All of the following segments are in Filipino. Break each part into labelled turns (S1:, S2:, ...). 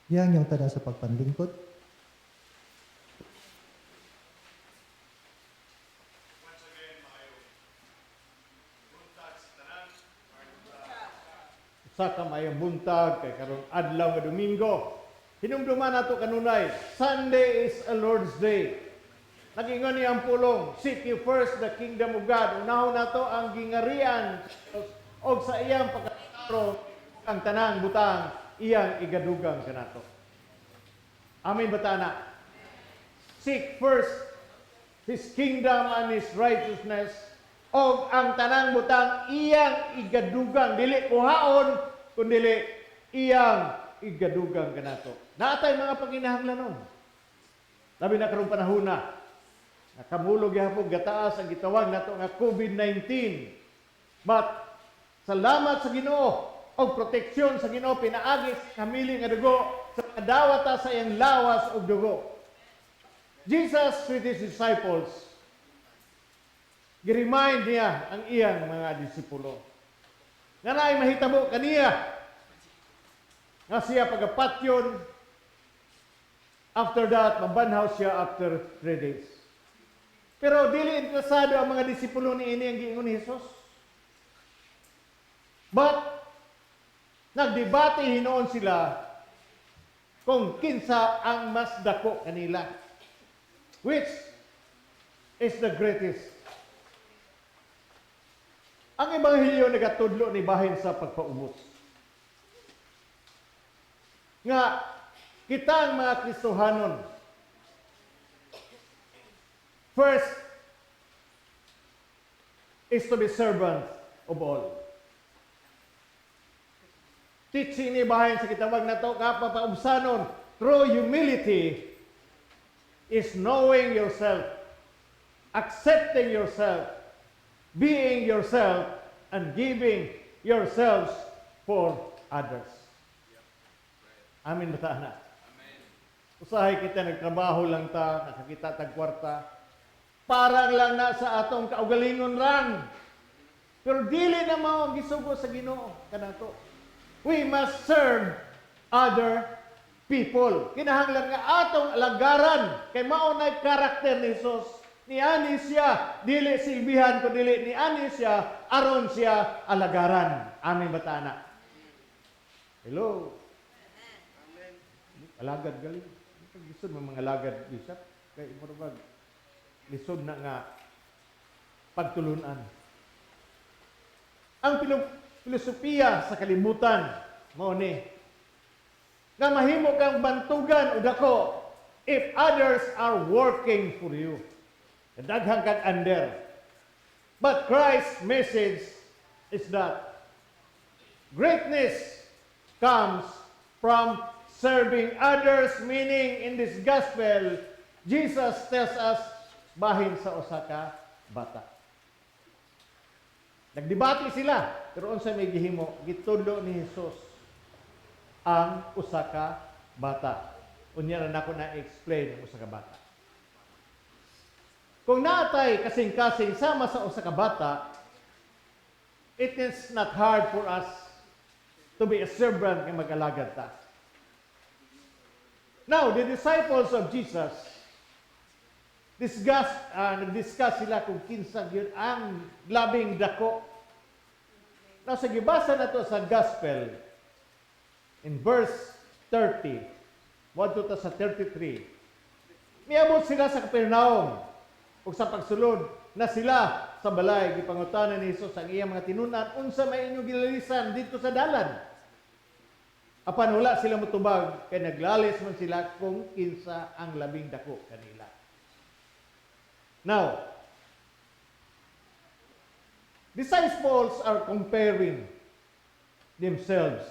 S1: Yang yung tada sa pagpanlingkod.
S2: Sa kamayang buntag kay karon adlaw nga Domingo. Hinumduman nato kanunay, Sunday is a Lord's Day. Nagingon niya ang pulong, seek you first the kingdom of God. Unahon nato ang gingarian og sa iyang pagkataro ang tanang butang iyang igadugang kanato. Amen batana. Seek first His kingdom and His righteousness, og ang tanang butang iyang igadugang, dili kuhaon, kundi iyang igadugang kanato. Naatay mga panginahanglanon. Labi na karong panahon na, nakamulog yapon gataas ang gitawag nato nga COVID-19. But salamat sa Ginoo og proteksyon sa Ginoo pinaagi sa kamili nga dugo sa kadawata sa iyang lawas og dugo. Jesus with His disciples, gi-remind niya ang iyang mga disipulo. Nga naay mahitabo kaniya nga siya pagapatyon, after that, mabanhaw siya after 3 days. Pero dili interesado ang mga disipulo ni ini ang giingon ni Jesus. But, nagdebate hinoon sila kung kinsa ang mas dako kanila. Which is the greatest? Ang Ebanghelyo nagatudlo ni bahin sa pagpaubos. Nga, kita ang mga Kristohanon, first is to be servant of all. Teaching ni bahin sa kitawag na to, kapapaubsanon, through humility, is knowing yourself, accepting yourself, being yourself, and giving yourselves for others. Amin ba ta na? Usahay kita nagtrabaho lang ta, nakakita tag kwarta, parang lang na sa atong kaugalingon lang. Pero dili na mao ang gisugo sa Ginoo kanato. We must serve other people. Kinahanglan nga atong alagaran kay mao nay karakter ni Jesus. Ni ani siya dili silbihan ko dili ni ani siya aron siya alagaran. Amin batana. Hello. Amen. Alagad galing. Lisod mo mga alagad bishop kay murag lisod na nga pagtulunan. Ang filosofiya sa kalibutan mao ni nga mahimo kang bantugan o dako if others are working for you. Daghang kang under. But Christ's message is that greatness comes from serving others, meaning in this gospel, Jesus tells us bahin sa usa ka bata. Nagdebate sila, pero unsa may gihimo, gitudlo ni Jesus ang usa ka bata. Unya na nako na explain ang usa ka bata. Kung naatay kasing-kasing sama sa usa ka bata, it is not hard for us to be a servant nga mag-alagad ta. Now, the disciples of Jesus nag-discuss sila kung kinsa gyud ang labing dako. Now, sa gibasa nato sa gospel, in verse 30, wadto ta sa 33, miabot sila sa Capernaum, ug sa pagsulod na sila sa balay, gipangutanan ni Jesus ang iyang mga tinunan, unsa may inyong gilalisan dito sa dalan? Apan wala sila mutubag, kay naglalis man sila kung kinsa ang labing dako kanila. Now, disciples are comparing themselves.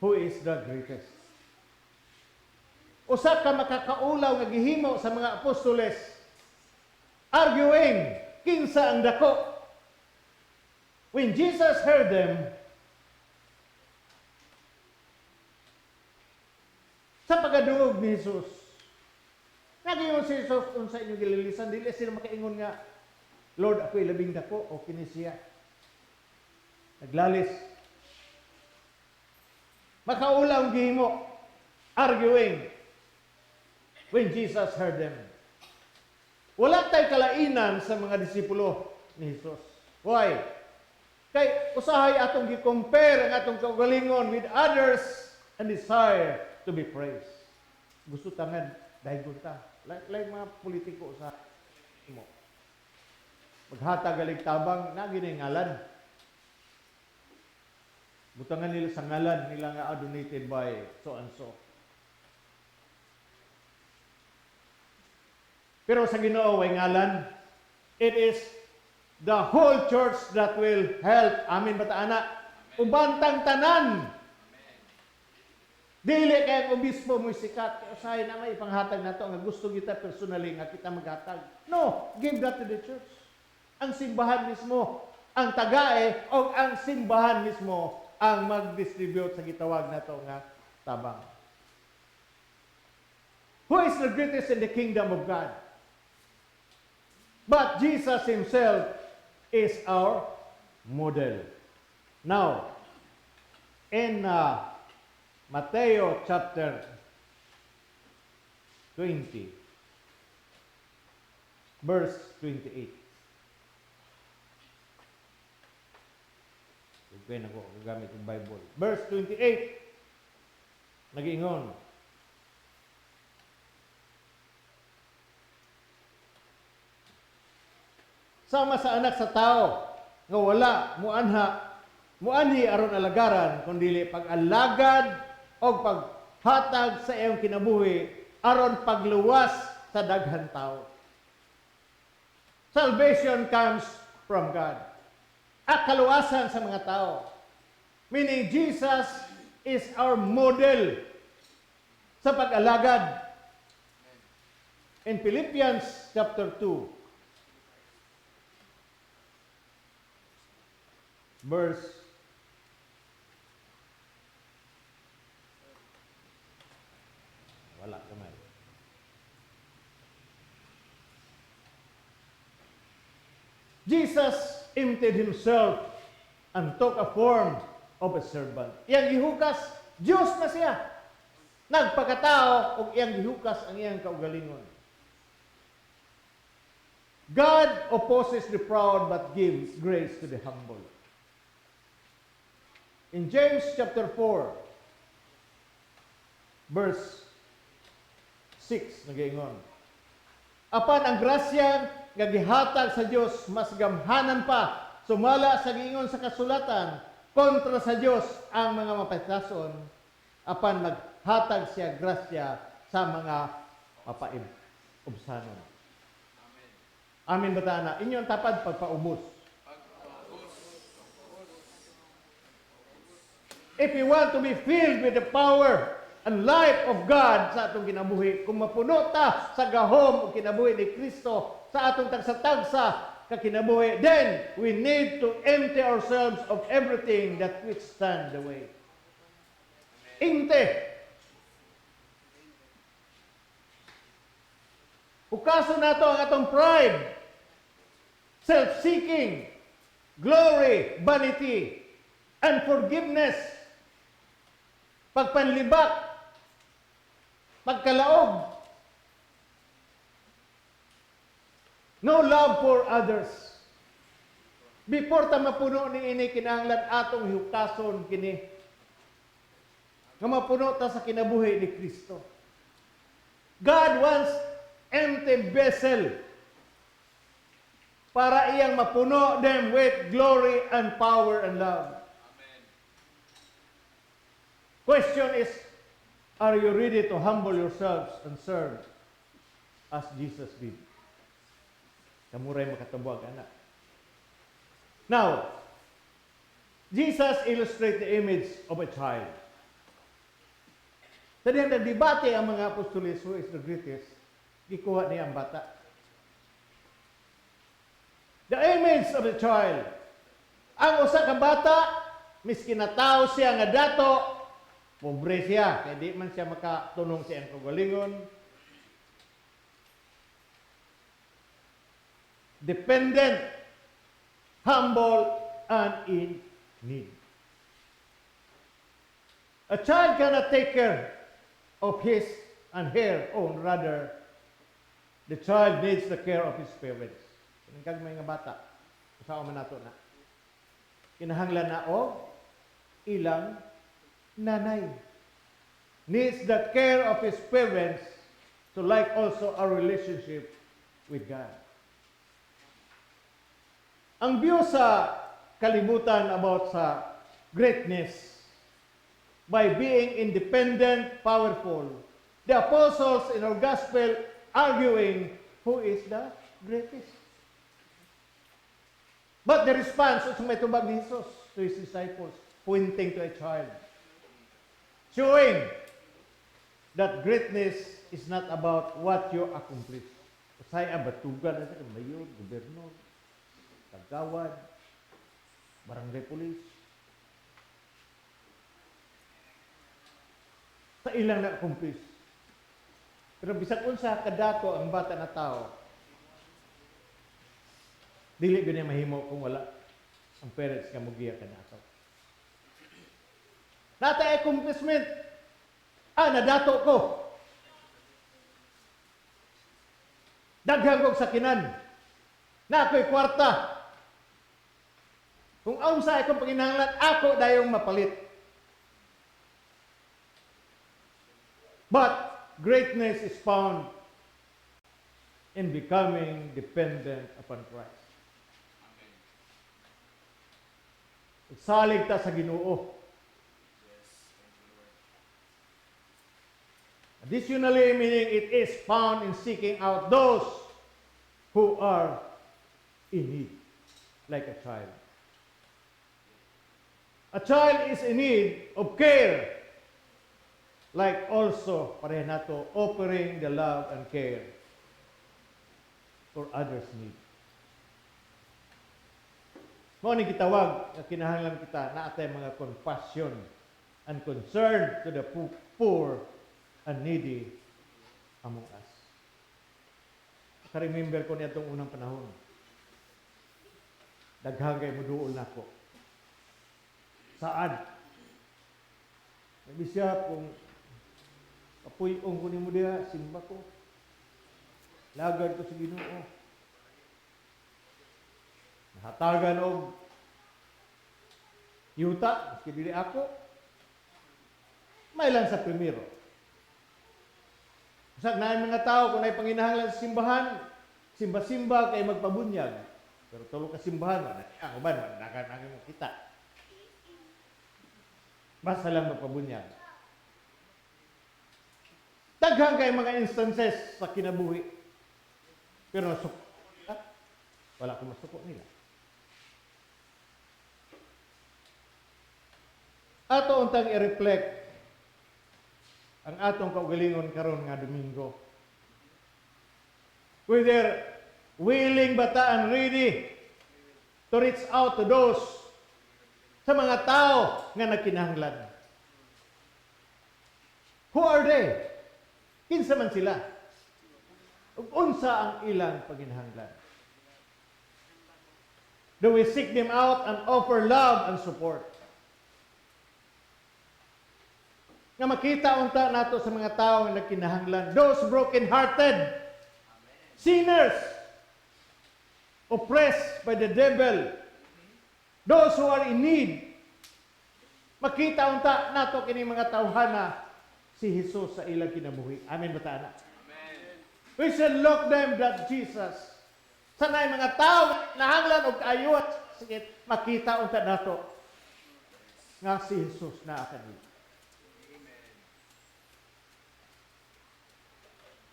S2: Who is the greatest? Usa ka makakaulaw nga gihimo sa mga apostoles arguing kinsa ang dako. When Jesus heard them, sa pagadungog ni Jesus, nagingon si Jesus unsa inyong gililisan, dili sila makaingon nga, Lord, ako'y labing dako o kini siya. Naglalis. Makaulaw ang gihimo. arguing when Jesus heard them. Wala tay kalainan sa mga disipulo ni Jesus. Why? Kay usahay atong gi-compare ang atong kaugalingon with others and desire to be praised. Gusto tangan dahigon ta. Like mga politiko sa mo. Maghatag galig tabang na giningalan. Butangan nila sa ngalan nila nga donated by so and so. Pero sa Ginoo way ngalan, it is the whole church that will help. Amin bata anak? Ubantang tanan. Dili kay obispo mo sikat. Usahay na may ipanghatag nato nga gusto kita personally nga kita maghatag. No, give that to the church. Ang simbahan mismo ang tagae o ang simbahan mismo ang mag-distribute sa gitawag nato nga tabang. Who is the greatest in the kingdom of God? But Jesus himself is our model. Now, in Mateo chapter 20, verse 28. Okay na ko, gagamit yung Bible. Verse 28, nag-ingon, sama sa anak sa tao nga wala muanhi aron alagaran kundili pag-alagad o paghatag sa iyong kinabuhi aron pagluwas sa daghan tao. Salvation comes from God. At kaluwasan sa mga tao. Meaning Jesus is our model sa pag-alagad. In Philippians chapter 2, verse 8. Jesus emptied himself and took a form of a servant. Iyang gihukas, Diyos na siya. Nagpakatao o iyang gihukas ang iyang kaugalingon. God opposes the proud but gives grace to the humble. In James chapter 4, verse 6, nag-iingon, apan ang grasya nga gihatag sa Dios mas gamhanan pa sumala sa giingon sa kasulatan kontra sa Dios ang mga mapatason apan maghatag siya grasya sa mga mapaibsanon. Amen ba ta na? Inyong tapad pagpaubos. If you want to be filled with the power and life of God sa atong kinabuhi, kung mapuno ta sa gahom o kinabuhi ni Kristo sa atong tagsa-tagsa ka kinabuhi, then we need to empty ourselves of everything that withstand the way. Inte. Ukaso nato ang atong pride, self-seeking, glory, vanity, unforgiveness, pagpanlibak, pagkalaog, no love for others. Before ta mapuno ni ini kinahanglan atong hiukason kini nga mapuno ta sa kinabuhi ni Kristo. God wants empty vessel para iyang mapuno them with glory and power and love. Amen. Question is, are you ready to humble yourselves and serve as Jesus did? Kamuray makatabuag, anak. Now, Jesus illustrates the image of a child. Sa diyan nagdebate ang mga apostoles who is the greatest, gikuha niya ang bata. The image of a child. Ang usa ka bata, miskin na tao siya nga dato, pobre siya, kaya di man siya makatunong sa iyang kagalingon. Dependent, humble, and in need. A child cannot take care of his and her own. Rather, the child needs the care of his parents. Kag may nga bata, usawa man nato na. Kinahanglan na o ilang nanay. Needs the care of his parents to like also our relationship with God. Ang view sa kalibutan about sa greatness, by being independent, powerful, the apostles in our gospel arguing who is the greatest. But the response sa may tubag ni Jesus to his disciples, pointing to a child, showing that greatness is not about what you accomplish. Usay abatugan na sa mayor, gobernador, kagawad, barangay police. Sa ilang na-accomplish. Pero bisag unsa kadato ang bata na tao, dili gyud mahimo kung wala ang parents nga mogiya kanato. Nata accomplishment. Nadato ko. Daghang kog sakinan. Na ako'y kwarta. Kung unsa akong panginahanglan, ako dayong mapalit. But greatness is found in becoming dependent upon Christ. Salig ta sa Ginoo. Additionally, meaning it is found in seeking out those who are in need, like a child. A child is in need of care, like also pareha nato offering the love and care for others' need. Mao ni gitawag nga kinahanglan kita na atay mga compassion and concern to the poor and needy among us. Ka-remember ko niya itong unang panahon. Daghang kay muduol na ko. Saan? Nabi siya kung kapuyong ko ni mo diha, simba ko. Lagad ko sa Ginoo. Nahatagan og yuta, maski dili ako. May lang sa primero. Sa na mga tao kung ay panginahanglan sa simbahan, simba-simba kay magpabunyag. Pero tulo ka simbahan, ang uban, nakanangin mo kita. Basta lang magpabunyag. Daghang kay mga instances sa kinabuhi. Pero nasuko nila, wala akong masuko nila. Ato untang i-reflect ang atong kaugalingon karon nga Domingo. Whether willing bata and ready to reach out to those sa mga tao nga nagkinahanglan. Who are they? Kinsa man sila? Ug unsa ang ilang panginahanglan? Do we seek them out and offer love and support? Nga makita unta nato sa mga tao nga nagkinahanglan, those broken-hearted, sinners, oppressed by the devil, those who are in need. Makita unta nato kini mga tawhana si Jesus sa ilang kinabuhi. Amen ba ta? Amen. We shall look them that Jesus. Sanay mga tao nahanglan og kaayuan sige makita unta nato nga si Jesus na kanila.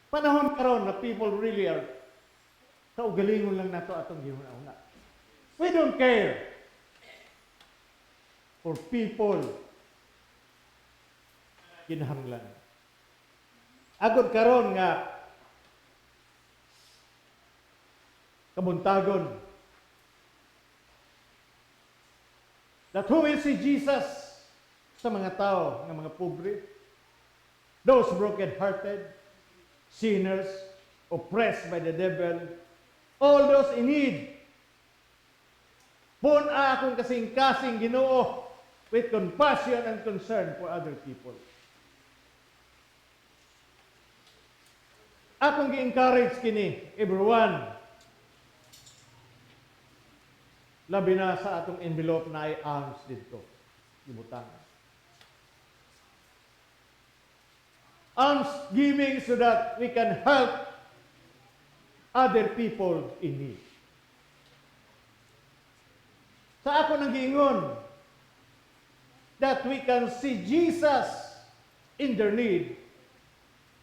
S2: Panahon karon na people really are kaugalingon lang nato atong gihuna-una. We don't care for people kinahanglan. Agod karon nga kabuntagon that who will see Jesus sa mga tao ng mga pobre, those broken-hearted, sinners, oppressed by the devil, all those in need. Puna akong kasing-kasing Ginoo with compassion and concern for other people. Akong gi-encourage kini, everyone. Labi na sa atong envelope na ay alms dito. Butang. Alms giving so that we can help other people in need. Sa ako nang giingon, that we can see Jesus in their need,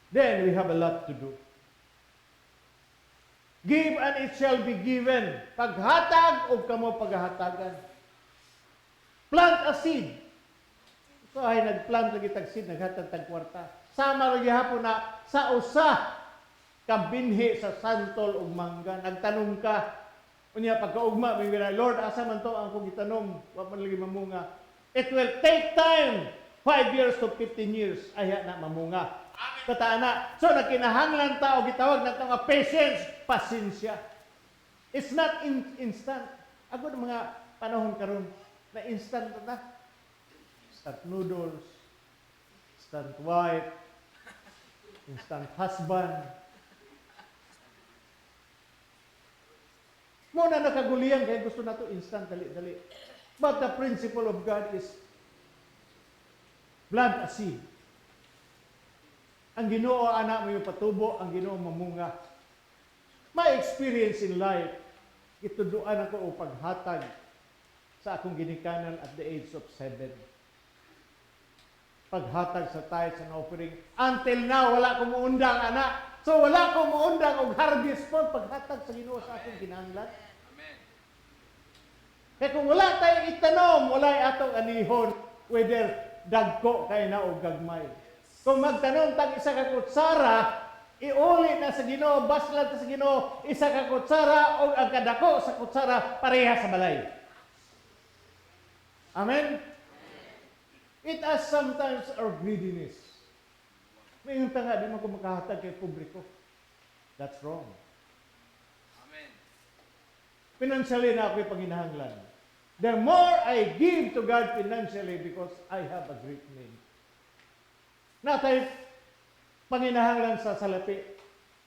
S2: then we have a lot to do. Give and it shall be given. Paghatag o kamo paghahatagan. Plant a seed. So ay nagplant lagi tag seed, naghatag tag kwarta. Sama lagi hapon na sa usa ka binhi sa santol ug mangga. Nagtanong ka, unya pagkaugma, may gina, Lord, asa man to ang kong gitanong, wa man lagi mamunga. It will take time, 5 years to 15 years, aya na mamunga. Katana. So nakinahanglan ta og gitawag nato nga patience, pasensya. It's not instant. Ako ng mga panahon karon na instant na. Instant noodles, instant wife, instant husband. Muna nakaguliyan kaya gusto nato instant dali-dali. But the principle of God is plant a seed. Ang Ginoo anak mo yung patubo, ang Ginoo mamunga. My experience in life, ituduan ako o paghatag sa akong ginikanan at the age of 7. Paghatag sa tithes and offering. Until now, wala ko muundang anak. So wala ko muundang og harvest po paghatag sa Ginoo sa akong kinahanglan. Amen. Kaya kung wala tayo itanom, wala atong anihon whether dagko kay na o gagmay. Kung magtanong tag isa ka kutsara, iuli na sa Ginoo, baslan sa Ginoo, isa ka kutsara o ang kadako sa kutsara pareha sa balay. Amen? It has sometimes our greediness. May yung tanga, di mo ko makahatag kay publiko. That's wrong. Amen. Financially na ako yung panginahanglan. The more I give to God financially because I have a great need. Natay panginahanglan sa salapi.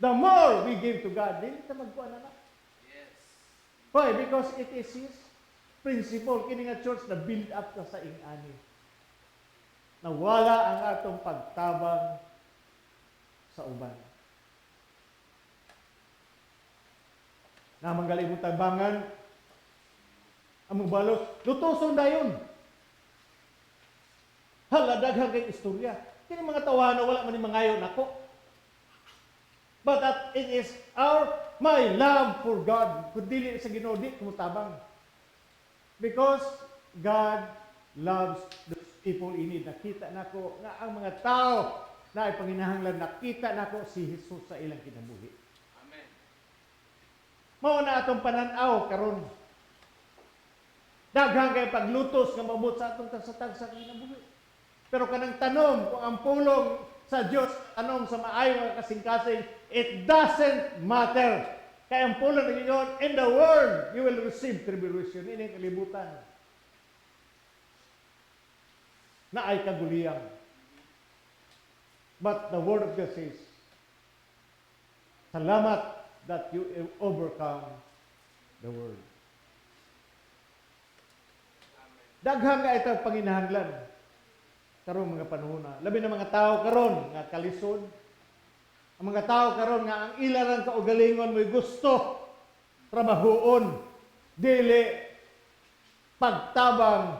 S2: The more we give to God, dili ta magkuan na. Yes. Why? Because it is His principle. Kini nga church na build up na sa ing-ani. Nawala ang atong pagtabang sa uban. Na manggali mo tabangan, among balos, lutuson dayon. Hala, daghang kay istorya. Kini mga tawahan wala man ni mangayo nako. But that it is my love for God. Kung dili sa Ginoo, di kumutabang. Because God loves the people in need. Nakita nako nga ang mga tao na ay panginahanglan, nakita nako si Jesus sa ilang kinabuhi. Amen. Mao na atong pananaw karon. Daghang kay paglutos nga maabot sa atong tagsa-tagsa kinabuhi. Pero kanang tanom, kung ang pulong sa Diyos, tanom sa maayo nga kasing-kasing, it doesn't matter. Kaya ang pulong ng Ginoo, in the world, you will receive tribulation. Ini ang kalibutan. Na ay kaguliyang. But the word of God says, salamat that you overcome the world. Daghang ka ito panginahanglan. Karong mga panahon na. Labi na mga tao karon nga kalisod. Ang mga tao karon nga ang ilaran kaugalingon mo'y gusto trabahoon, dili pagtabang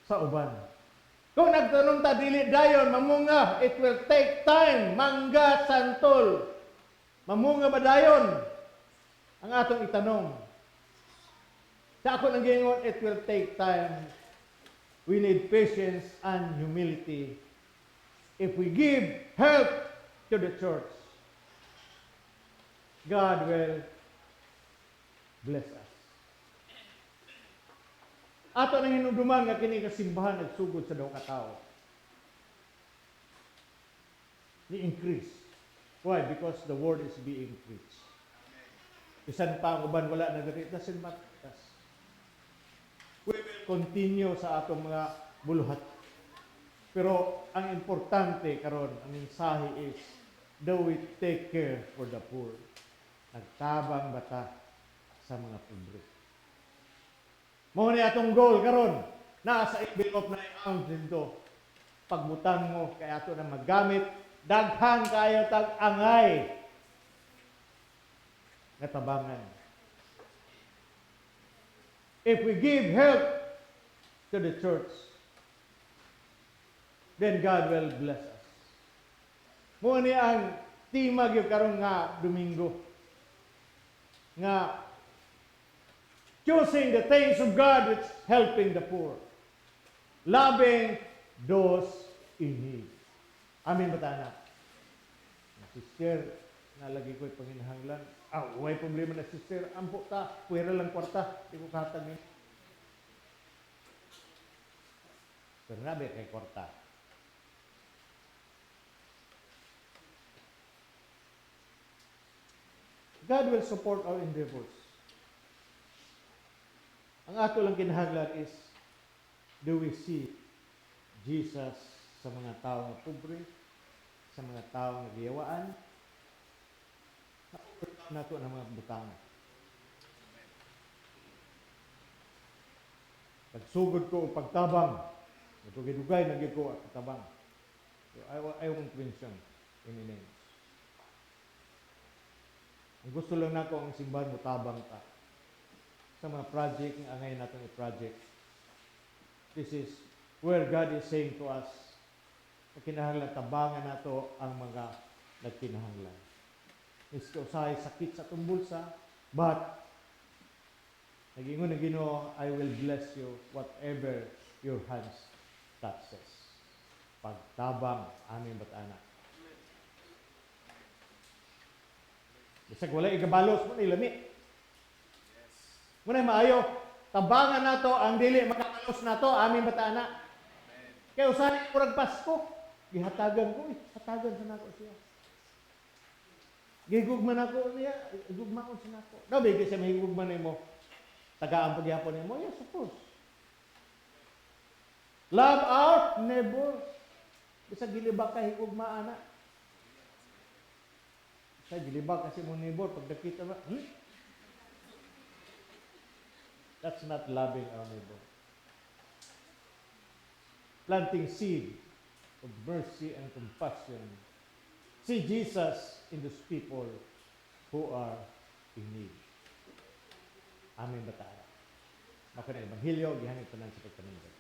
S2: sa uban. Kung nagtanong ta dili dayon mamunga, it will take time. Mangga santol. Mamunga ba dayon? Ang atong itanong. Sa ako nang gingon, it will take time. We need patience and humility. If we give help to the church, God will bless us. Ato nang hinumduman nga kini kasimbahan nagsugod sa daw ka tao. Ni-increase. Why? Because the word is being preached. Bisan pa ang uban wala na diri, doesn't matter. We will continue sa atong mga buluhat. Pero ang importante karon, ang mensahe is do we take care for the poor? Nagtabang bata sa mga pobre. Mo ni atong goal karon na sa envelope na i-count dito. Pagbutang mo kay ato na magamit daghan kayo tag angay nga tabangan. If we give help to the church, then God will bless us. Mo ni ang timag yung karon nga Domingo nga choosing the things of God which helping the poor, loving those in need. Amin ba tayo na? Sister, nalagi ko'y panginahanglan. Huwag problema na sister. Ampo ta, puwera lang kwarta. Di ko katag niyo. Pero nabi kay kwarta. God will support our endeavors. Ang ato lang kinahanglan is, do we see Jesus sa mga tao na pobre, sa mga tao na giyawaan, nato ng mga butang. Pagsugod ko o pagtabang, matugay-dugay na ko at pagtabang. So, I won't mention any names. Ang gusto lang nako ang simbahan mo tabang ta sa mga project nga angay natin i-project. This is where God is saying to us, na kinahanglan tabangan nato ang mga nagkinahanglan. Isto usahay sakit sa itong bulsa, but nagingon na Ginoo, I will bless you whatever your hands touches. Pagtabang aming batana. Bisag wala igabalos mo na ilami. Muna maayo, tabangan nato ang dili makakalos nato aming batana. Kaya usahay kurang Pasko, gihatagan ko, hatagan sa nako siya. Gigugman ako niya, gugmaon sa nako. Daw bigay siya mahigugman nimo. Tagaan pagyapon nimo, yes, of course. Love our neighbor. Bisag gilibak ka higugma ana. Sa gilibak kasi mo neighbor pag nakita ba? That's not loving our neighbor. Planting seed of mercy and compassion. See Jesus in those people who are in need. Amin ba tayo? Maka na Ebanghelyo, gihangin pa lang sa pagkamindag.